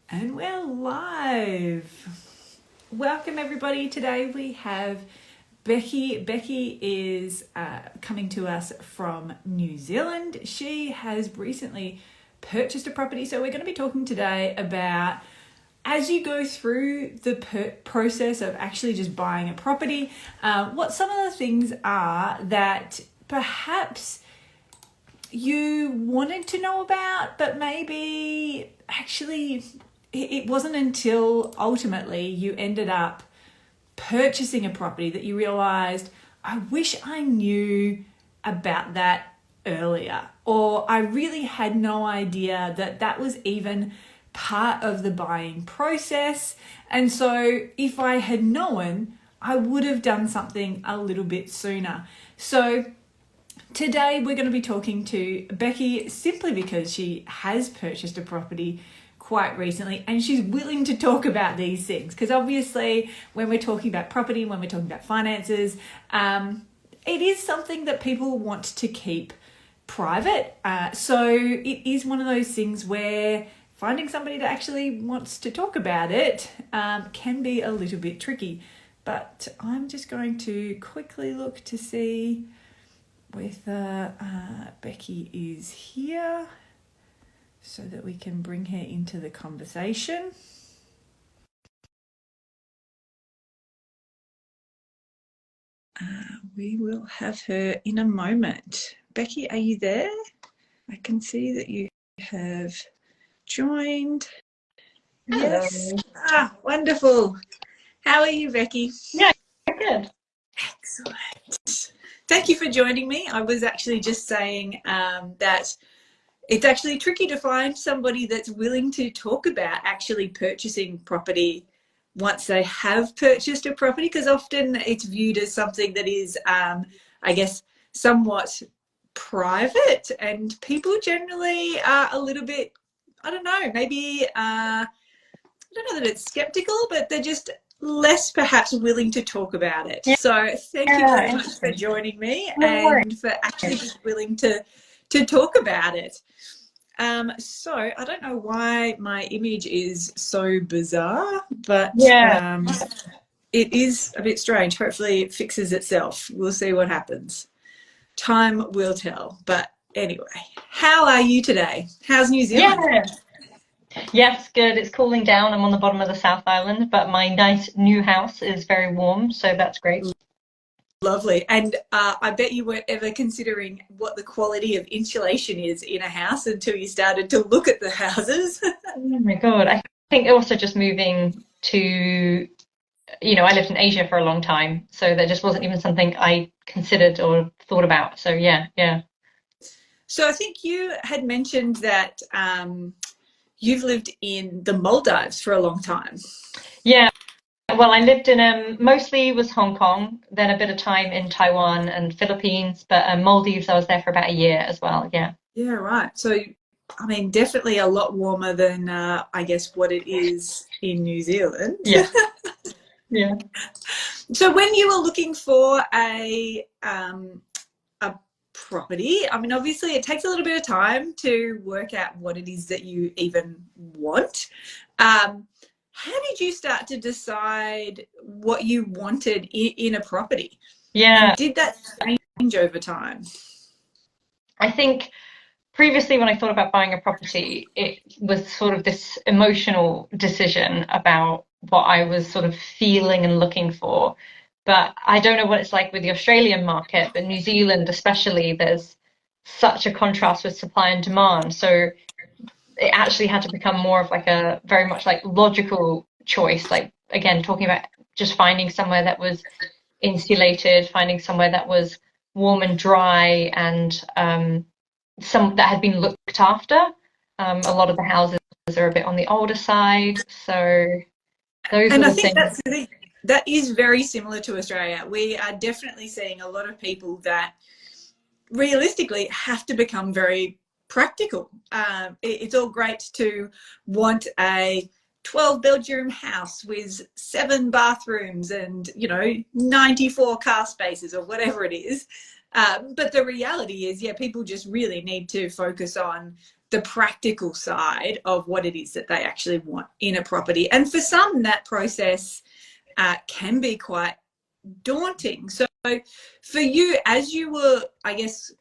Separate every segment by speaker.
Speaker 1: And we're live. Welcome everybody. Today we have Becky. Becky is coming to us from New Zealand. She has recently purchased a property. So we're going to be talking today about, as you go through the process of actually just buying a property, what some of the things are that perhaps you wanted to know about, but maybe actually it wasn't until ultimately you ended up purchasing a property that you realized, I wish I knew about that earlier, or I really had no idea that that was even part of the buying process. And so if I had known, I would have done something a little bit sooner. So today we're going to be talking to Becky simply because she has purchased a property quite recently and she's willing to talk about these things, because obviously when we're talking about property, when we're talking about finances, it is something that people want to keep private. So it is one of those things where finding somebody that actually wants to talk about it can be a little bit tricky. But I'm just going to quickly look to see whether Becky is here so that we can bring her into the conversation. We will have her in a moment. Becky, are you there? I can see that you have joined.
Speaker 2: Hello.
Speaker 1: Yes. Wonderful. How are you, Becky?
Speaker 2: Yeah, good.
Speaker 1: Excellent. Thank you for joining me. I was actually just saying that it's actually tricky to find somebody that's willing to talk about actually purchasing property once they have purchased a property, because often it's viewed as something that is, I guess, somewhat private, and people generally are a little bit, I don't know, maybe, I don't know that it's skeptical, but they're just less perhaps willing to talk about it.
Speaker 2: Yeah,
Speaker 1: So thank you very much for joining me and for actually being willing to talk about it. So I don't know why my image is so bizarre, but it is a bit strange. Hopefully it fixes itself. We'll see what happens. Time will tell. But anyway, how are you today? How's New Zealand?
Speaker 2: Yes, good. It's cooling down. I'm on the bottom of the South Island, but my nice new house is very warm, so that's great.
Speaker 1: Lovely. And I bet you weren't ever considering what the quality of insulation is in a house until you started to look at the houses.
Speaker 2: Oh my God. I think also just moving to, I lived in Asia for a long time, so that just wasn't even something I considered or thought about. So yeah.
Speaker 1: So I think you had mentioned that you've lived in the Maldives for a long time.
Speaker 2: Yeah. Well, I lived in mostly was Hong Kong, then a bit of time in Taiwan and Philippines, but Maldives, I was there for about a year as well. Yeah.
Speaker 1: Yeah, right. So, I mean, definitely a lot warmer than I guess what it is in New Zealand.
Speaker 2: Yeah. Yeah.
Speaker 1: So when you were looking for a property, I mean, obviously it takes a little bit of time to work out what it is that you even want. How did you start to decide what you wanted in a property?
Speaker 2: Yeah.
Speaker 1: And did that change over time?
Speaker 2: I think previously when I thought about buying a property, it was sort of this emotional decision about what I was sort of feeling and looking for. But I don't know what it's like with the Australian market, but New Zealand especially, there's such a contrast with supply and demand. So it actually had to become more of like a very much like logical choice. Like again, talking about just finding somewhere that was insulated, finding somewhere that was warm and dry, and some that had been looked after. A lot of the houses are a bit on the older side, so those were
Speaker 1: And I
Speaker 2: the
Speaker 1: think
Speaker 2: things.
Speaker 1: that is very similar to Australia. We are definitely seeing a lot of people that realistically have to become very practical. It's all great to want a 12-bedroom house with 7 bathrooms and 94 car spaces or whatever it is, But the reality is, yeah, people just really need to focus on the practical side of what it is that they actually want in a property. And for some, that process can be quite daunting. So for you, as you were, I guess,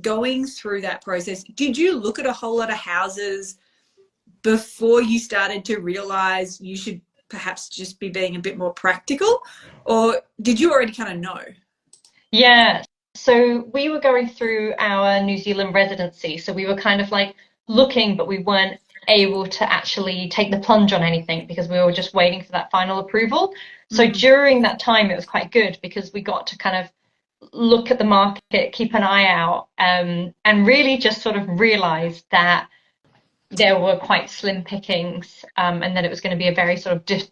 Speaker 1: going through that process, did you look at a whole lot of houses before you started to realize you should perhaps just be being a bit more practical, or did you already kind of know?
Speaker 2: Yeah. So we were going through our New Zealand residency. So we were kind of like looking, but we weren't able to actually take the plunge on anything because we were just waiting for that final approval. So during that time, it was quite good because we got to kind of look at the market, keep an eye out, and really just sort of realize that there were quite slim pickings, and that it was going to be a very sort of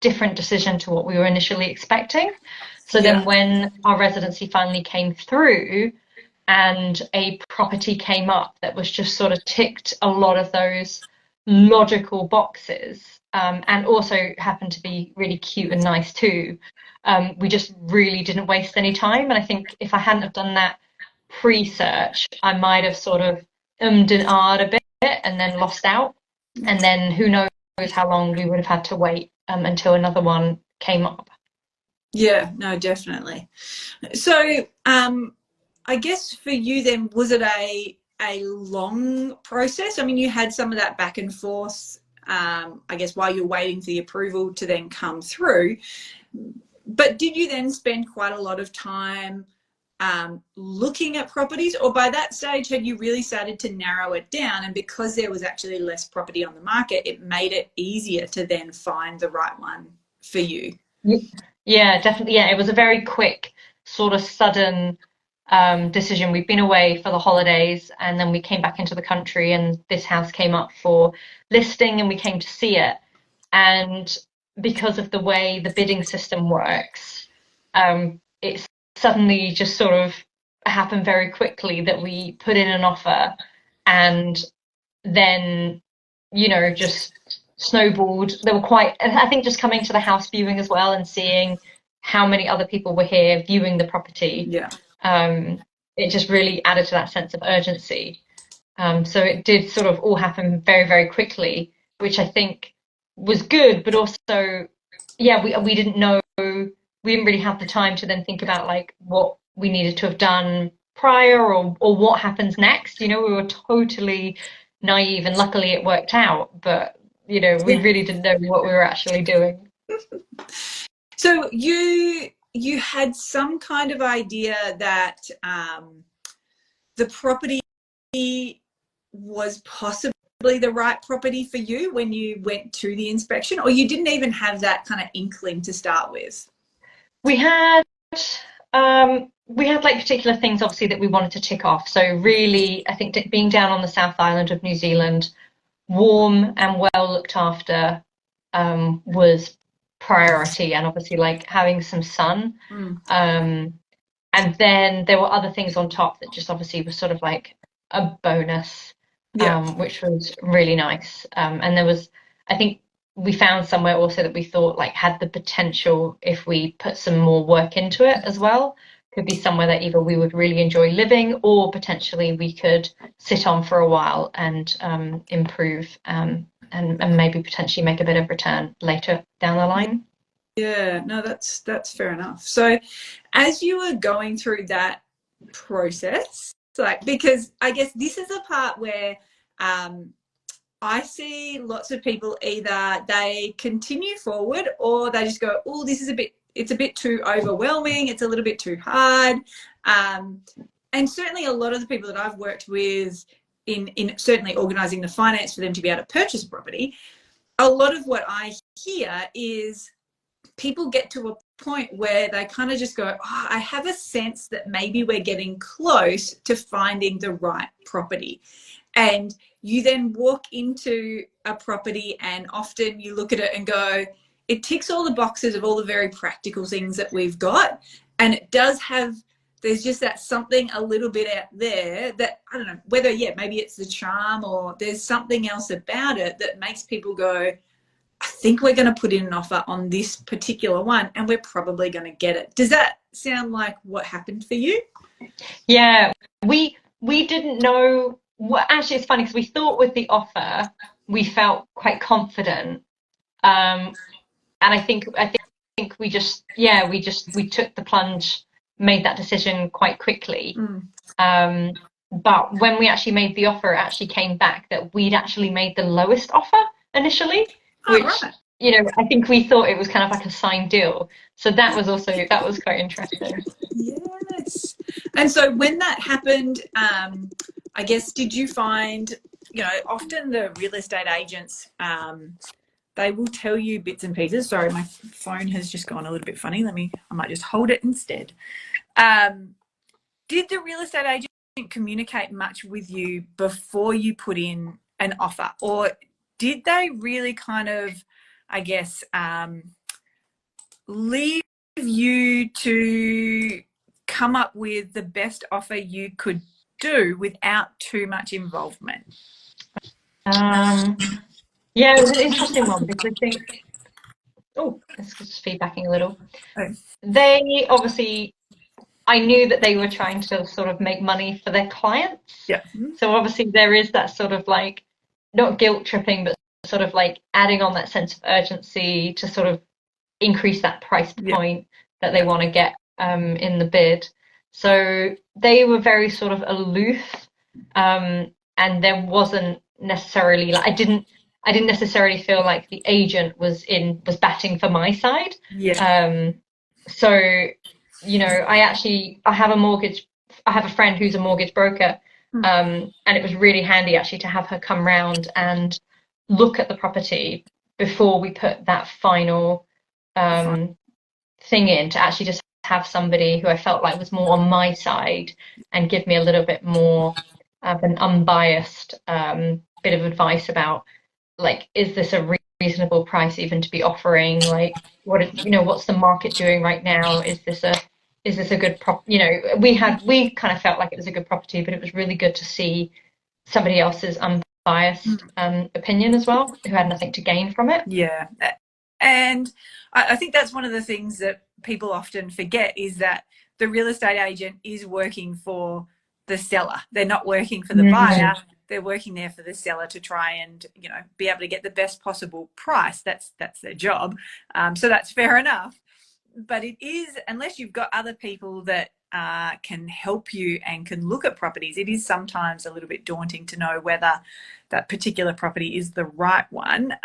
Speaker 2: different decision to what we were initially expecting. So
Speaker 1: Yeah.
Speaker 2: then when our residency finally came through and a property came up that was just sort of ticked a lot of those logical boxes, and also happened to be really cute and nice too, we just really didn't waste any time. And I think if I hadn't have done that pre-search, I might have sort of ummed and ahed a bit and then lost out. And then who knows how long we would have had to wait until another one came up.
Speaker 1: Yeah, no, definitely. So, I guess for you then, was it a long process? I mean, you had some of that back and forth, I guess, while you're waiting for the approval to then come through. But did you then spend quite a lot of time looking at properties, or by that stage had you really started to narrow it down, and because there was actually less property on the market, it made it easier to then find the right one for you?
Speaker 2: Yeah, definitely. Yeah, it was a very quick, sort of sudden decision. We'd been away for the holidays and then we came back into the country and this house came up for listing and we came to see it. And because of the way the bidding system works, it suddenly just sort of happened very quickly that we put in an offer and then, just snowballed. They were quite, and I think just coming to the house viewing as well and seeing how many other people were here viewing the property,
Speaker 1: Yeah.
Speaker 2: it just really added to that sense of urgency. So it did sort of all happen very, very quickly, which I think was good, but also, yeah, we didn't know, we didn't really have the time to then think about like what we needed to have done prior or what happens next. We were totally naive and luckily it worked out, but we
Speaker 1: Yeah.
Speaker 2: really didn't know what we were actually doing.
Speaker 1: So you had some kind of idea that the property was possibly the right property for you when you went to the inspection, or you didn't even have that kind of inkling to start with?
Speaker 2: We had like particular things obviously that we wanted to tick off. So really, I think being down on the South Island of New Zealand, warm and well looked after, was priority, and obviously like having some sun. And then there were other things on top that just obviously was sort of like a bonus,
Speaker 1: Yeah.
Speaker 2: which was really nice. And there was, I think we found somewhere also that we thought like had the potential, if we put some more work into it as well, could be somewhere that either we would really enjoy living or potentially we could sit on for a while and improve, and maybe potentially make a bit of return later down the line.
Speaker 1: Yeah, no, that's fair enough. So as you were going through that process, like, because I guess this is a part where I see lots of people, either they continue forward or they just go, oh, it's a bit too overwhelming, it's a little bit too hard. And certainly a lot of the people that I've worked with in certainly organising the finance for them to be able to purchase property, a lot of what I hear is people get to a point where they kind of just go, oh, I have a sense that maybe we're getting close to finding the right property. And you then walk into a property and often you look at it and go, it ticks all the boxes of all the very practical things that we've got. And it does have, there's just that something a little bit out there that, I don't know, whether, yeah, maybe it's the charm or there's something else about it that makes people go, I think we're going to put in an offer on this particular one and we're probably going to get it. Does that sound like what happened for you?
Speaker 2: Yeah, we didn't know what actually it's funny because we thought with the offer we felt quite confident. And I think we took the plunge, made that decision quite quickly.
Speaker 1: Mm.
Speaker 2: But when we actually made the offer, it actually came back that we'd actually made the lowest offer initially,
Speaker 1: Oh,
Speaker 2: which,
Speaker 1: right.
Speaker 2: I think we thought it was kind of like a signed deal. So that was quite interesting.
Speaker 1: Yes. And so when that happened, I guess, did you find, often the real estate agents, they will tell you bits and pieces. Sorry, my phone has just gone a little bit funny. I might just hold it instead. Did the real estate agent communicate much with you before you put in an offer? Or did they really kind of, I guess, leave you to come up with the best offer you could do without too much involvement?
Speaker 2: Yeah, it was an interesting one because I think, oh, it's just feedbacking a little.
Speaker 1: Oh,
Speaker 2: They obviously, I knew that they were trying to sort of make money for their clients.
Speaker 1: yeah.
Speaker 2: So obviously there is that sort of like, not guilt tripping, but sort of like adding on that sense of urgency to sort of increase that price
Speaker 1: Yeah.
Speaker 2: point that they want to get in the bid. So they were very sort of aloof, and there wasn't necessarily like I didn't necessarily feel like the agent was batting for my side.
Speaker 1: Yeah.
Speaker 2: So I have I have a friend who's a mortgage broker, and it was really handy actually to have her come round and look at the property before we put that final thing in, to actually just have somebody who I felt like was more on my side and give me a little bit more of an unbiased bit of advice about, like, is this a reasonable price even to be offering? Like, what's the market doing right now? Is this a good we kind of felt like it was a good property, but it was really good to see somebody else's unbiased opinion as well, who had nothing to gain from it.
Speaker 1: Yeah. And I think that's one of the things that people often forget, is that the real estate agent is working for the seller. They're not working for the buyer. They're working there for the seller to try and, be able to get the best possible price. That's their job. So that's fair enough. But it is, unless you've got other people that can help you and can look at properties, it is sometimes a little bit daunting to know whether that particular property is the right one.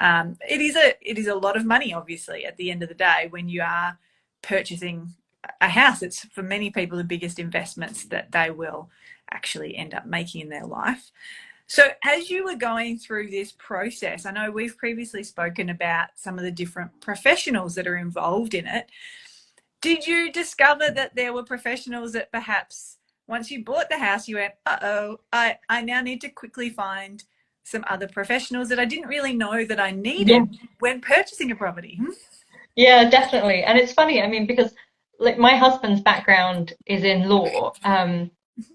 Speaker 1: It is a lot of money, obviously, at the end of the day, when you are purchasing a house. It's, for many people, the biggest investments that they will actually end up making in their life. So as you were going through this process, I know we've previously spoken about some of the different professionals that are involved in it. Did you discover that there were professionals that perhaps once you bought the house, you went, uh-oh, I now need to quickly find some other professionals that I didn't really know that I
Speaker 2: Yeah.
Speaker 1: needed when purchasing a property?
Speaker 2: Yeah, definitely. And it's funny, I mean, because like my husband's background is in law,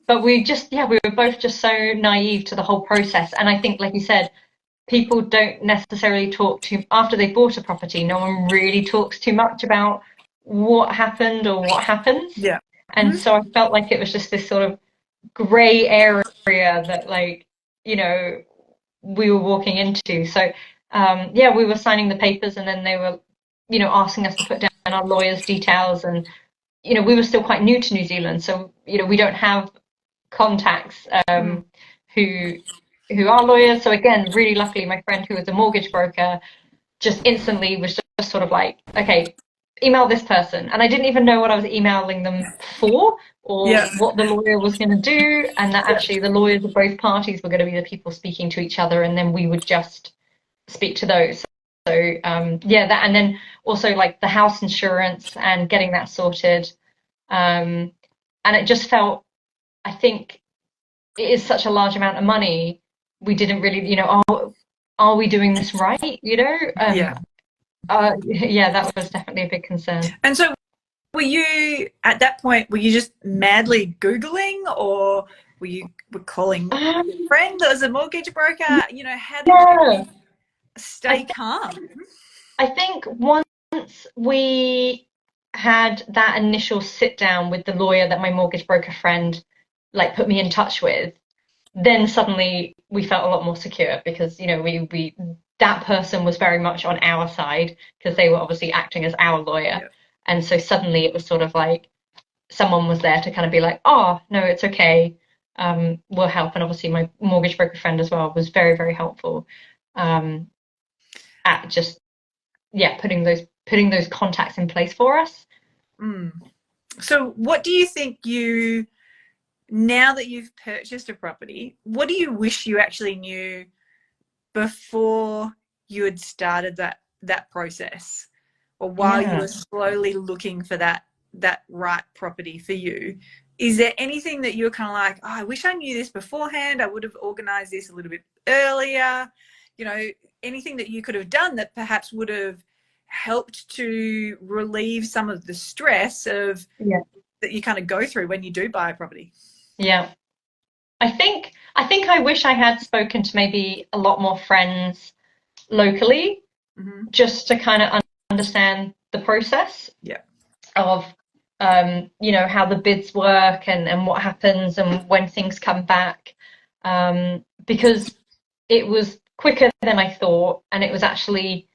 Speaker 2: but we were both just so naive to the whole process. And I think, like you said, people don't necessarily talk to, after they bought a property, no one really talks too much about what happened or what happens.
Speaker 1: Yeah.
Speaker 2: And so I felt like it was just this sort of gray area that, like, we were walking into. So, yeah, we were signing the papers, and then they were, asking us to put down our lawyers' details. And, we were still quite new to New Zealand. So, we don't have contacts who are lawyers. So again, really luckily, my friend who was a mortgage broker just instantly was just sort of like, okay, email this person. And I didn't even know what I was emailing them for, or
Speaker 1: Yeah.
Speaker 2: what the lawyer was going to do, and that actually the lawyers of both parties were going to be the people speaking to each other, and then we would just speak to those. So yeah, that, and then also like the house insurance and getting that sorted. And it just felt, I think it is such a large amount of money. We didn't really, are we doing this right?
Speaker 1: Yeah.
Speaker 2: Yeah, that was definitely a big concern.
Speaker 1: And so were you, at that point, were you just madly Googling, or were calling a
Speaker 2: Um,
Speaker 1: friend as a mortgage broker? How did
Speaker 2: yeah,
Speaker 1: you stay calm?
Speaker 2: I think once we had that initial sit down with the lawyer that my mortgage broker friend like put me in touch with, then suddenly we felt a lot more secure because, you know, we that person was very much on our side because they were obviously acting as our lawyer.
Speaker 1: Yeah.
Speaker 2: And so suddenly it was sort of like someone was there to kind of be like, oh, no, it's okay. We'll help. And obviously my mortgage broker friend as well was very, very helpful at just, yeah, putting those contacts in place for us.
Speaker 1: Mm. So what do you think now that you've purchased a property, what do you wish you actually knew before you had started that process, or while you
Speaker 2: Yeah.
Speaker 1: were slowly looking for that right property for you? Is there anything that you're kind of like, oh, I wish I knew this beforehand, I would have organized this a little bit earlier, you know, anything that you could have done that perhaps would have helped to relieve some of the stress of
Speaker 2: Yeah.
Speaker 1: that you kind of go through when you do buy a property?
Speaker 2: Yeah. I think I wish I had spoken to maybe a lot more friends locally
Speaker 1: Mm-hmm.
Speaker 2: just to kind of understand the process
Speaker 1: Yeah.
Speaker 2: of you know, how the bids work and what happens and when things come back. Because it was quicker than I thought and it was actually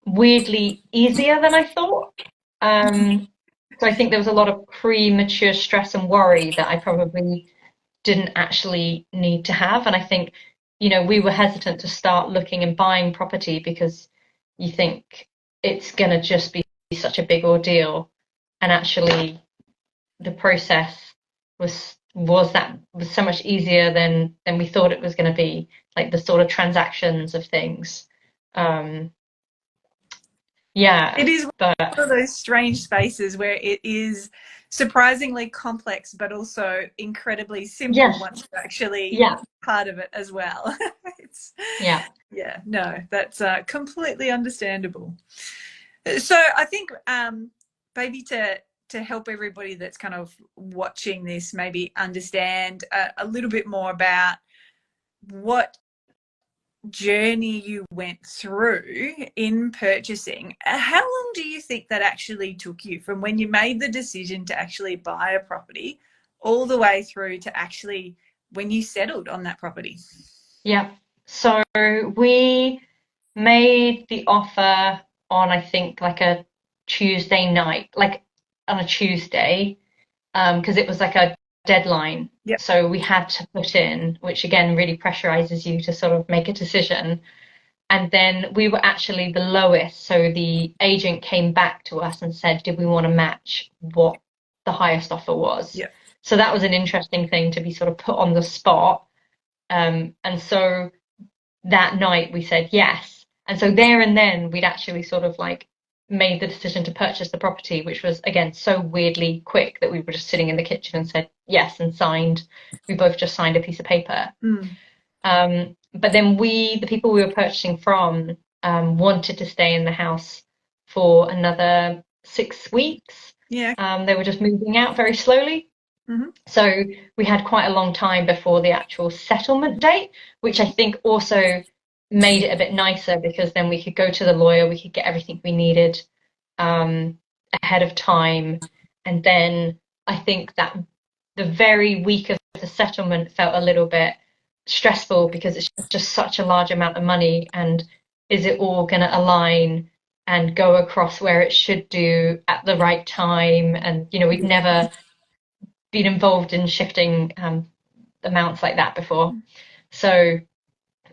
Speaker 2: weirdly easier than I thought. So I think there was a lot of premature stress and worry that I probably didn't actually need to have. And I think, you know, we were hesitant to start looking and buying property because you think it's going to just be such a big ordeal. And actually, the process was so much easier than we thought it was going to be, like the sort of transactions of things. Um,
Speaker 1: It
Speaker 2: yeah,
Speaker 1: is
Speaker 2: but
Speaker 1: one of those strange spaces where it is surprisingly complex, but also incredibly simple
Speaker 2: yes,
Speaker 1: once you're actually
Speaker 2: yeah,
Speaker 1: part of it as well. It's,
Speaker 2: yeah,
Speaker 1: yeah, no, that's completely understandable. So I think maybe to help everybody that's kind of watching this maybe understand a little bit more about what journey you went through in purchasing, how long do you think that actually took you from when you made the decision to actually buy a property all the way through to actually when you settled on that property?
Speaker 2: yeah. So we made the offer on, I think, like a Tuesday night, like on a Tuesday, because it was like a deadline.
Speaker 1: Yep.
Speaker 2: So we had to put in, which again really pressurizes you to sort of make a decision. And then we were actually the lowest. So the agent came back to us and said, did we want to match what the highest offer was?
Speaker 1: Yep.
Speaker 2: So that was an interesting thing to be sort of put on the spot. And so that night we said yes. And so there and then we'd actually sort of like made the decision to purchase the property, which was again so weirdly quick that we were just sitting in the kitchen and said yes and signed. We both just signed a piece of paper.
Speaker 1: Mm.
Speaker 2: But then the people we were purchasing from, wanted to stay in the house for another 6 weeks.
Speaker 1: Yeah.
Speaker 2: They were just moving out very slowly.
Speaker 1: Mm-hmm.
Speaker 2: So we had quite a long time before the actual settlement date, which I think also made it a bit nicer because then we could go to the lawyer, we could get everything we needed um, ahead of time. And then I think that the very week of the settlement felt a little bit stressful because it's just such a large amount of money. And is it all going to align and go across where it should do at the right time? And, you know, we'd never been involved in shifting amounts like that before. So,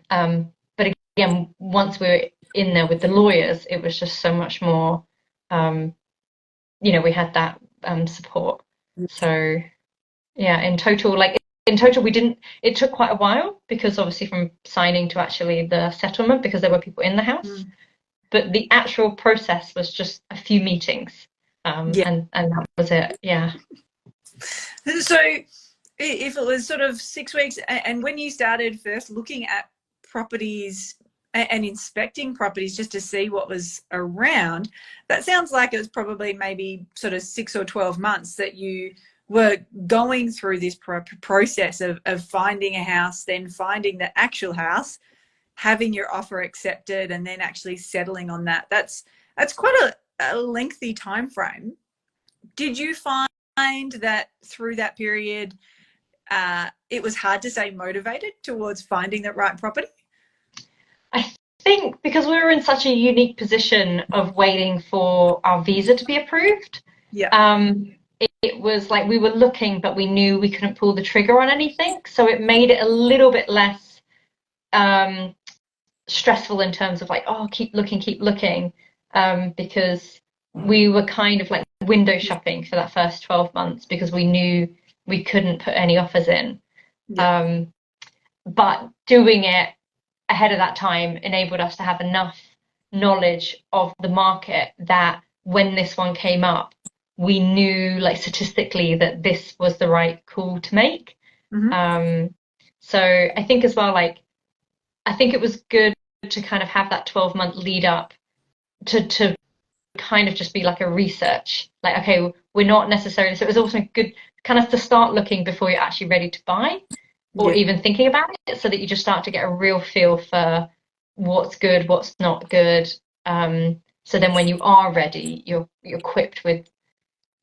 Speaker 2: but again, once we were in there with the lawyers, it was just so much more, you know, we had that support. So, yeah, in total, we didn't, it took quite a while because obviously from signing to actually the settlement because there were people in the house.
Speaker 1: Mm.
Speaker 2: But the actual process was just a few meetings.
Speaker 1: Yeah.
Speaker 2: And that was it. Yeah.
Speaker 1: So if it was sort of 6 weeks, and when you started first looking at properties and inspecting properties just to see what was around, that sounds like it was probably maybe sort of 6 or 12 months that you were going through this process of finding a house, then finding the actual house, having your offer accepted, and then actually settling on that. That's quite a lengthy time frame. Did you find that through that period, it was hard to stay motivated towards finding that right property?
Speaker 2: I think because we were in such a unique position of waiting for our visa to be approved,
Speaker 1: Yeah.
Speaker 2: it was like we were looking, but we knew we couldn't pull the trigger on anything. So it made it a little bit less um, stressful in terms of like, oh, keep looking, because we were kind of like window shopping for that first 12 months because we knew we couldn't put any offers in.
Speaker 1: Yeah.
Speaker 2: But doing it ahead of that time enabled us to have enough knowledge of the market that when this one came up, we knew like statistically that this was the right call to make. So I think as well, like I think it was good to kind of have that 12-month lead up to kind of just be like a research. Like, okay, we're not necessarily, so it was also good kind of to start looking before you're actually ready to buy or even thinking about it, so that you just start to get a real feel for what's good, what's not good. So then when you are ready, you're equipped with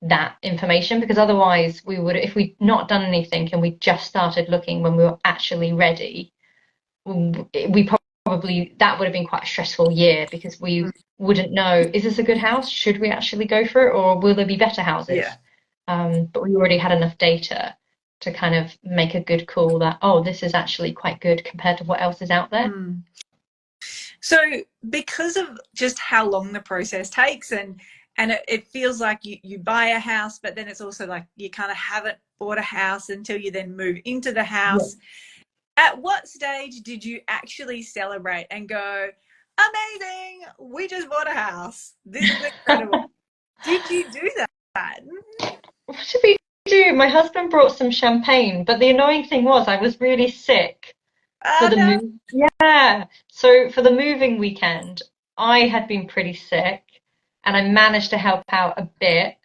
Speaker 2: that information, because otherwise we would, if we'd not done anything and we just started looking when we were actually ready, we probably, that would have been quite a stressful year because we wouldn't know, is this a good house? Should we actually go for it, or will there be better houses?
Speaker 1: Yeah.
Speaker 2: But we already had enough data to kind of make a good call that, oh, this is actually quite good compared to what else is out there.
Speaker 1: So because of just how long the process takes, and it feels like you buy a house, but then it's also like you kind of haven't bought a house until you then move into the house. At what stage did you actually celebrate and go, amazing, we just bought a house, this is incredible? Did you do that?
Speaker 2: What did we do? My husband brought some champagne, but the annoying thing was I was really sick for the
Speaker 1: No.
Speaker 2: move. Yeah. So for the moving weekend, I had been pretty sick and I managed to help out a bit.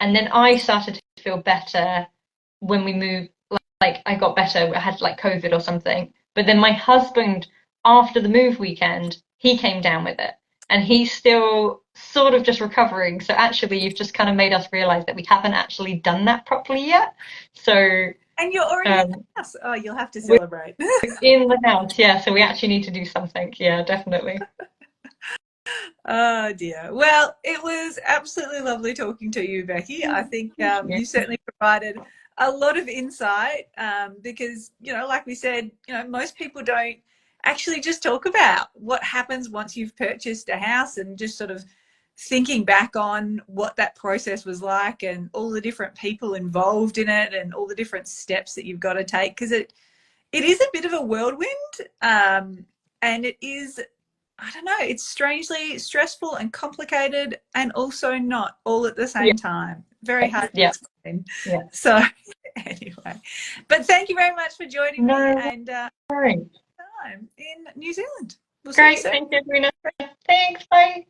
Speaker 2: And then I started to feel better when we moved. Like I got better. I had like COVID or something. But then my husband, after the move weekend, he came down with it. And he's still sort of just recovering. So actually, you've just kind of made us realize that we haven't actually done that properly yet. So
Speaker 1: And you're already in the house. Oh, you'll have to
Speaker 2: we're
Speaker 1: celebrate.
Speaker 2: in the house, yeah. So we actually need to do something. Yeah, definitely.
Speaker 1: Oh dear. Well, it was absolutely lovely talking to you, Becky. I think you certainly provided a lot of insight, because, like we said, most people don't actually just talk about what happens once you've purchased a house, and just sort of thinking back on what that process was like and all the different people involved in it and all the different steps that you've got to take, because it is a bit of a whirlwind, and it is, I don't know, it's strangely stressful and complicated, and also not all at the same time. Very hard to explain.
Speaker 2: Yeah.
Speaker 1: So anyway, but thank you very much for joining me, and
Speaker 2: Worries.
Speaker 1: time in New Zealand. We'll see you
Speaker 2: Great.
Speaker 1: soon.
Speaker 2: Thank you, Edwena. Thanks. Bye.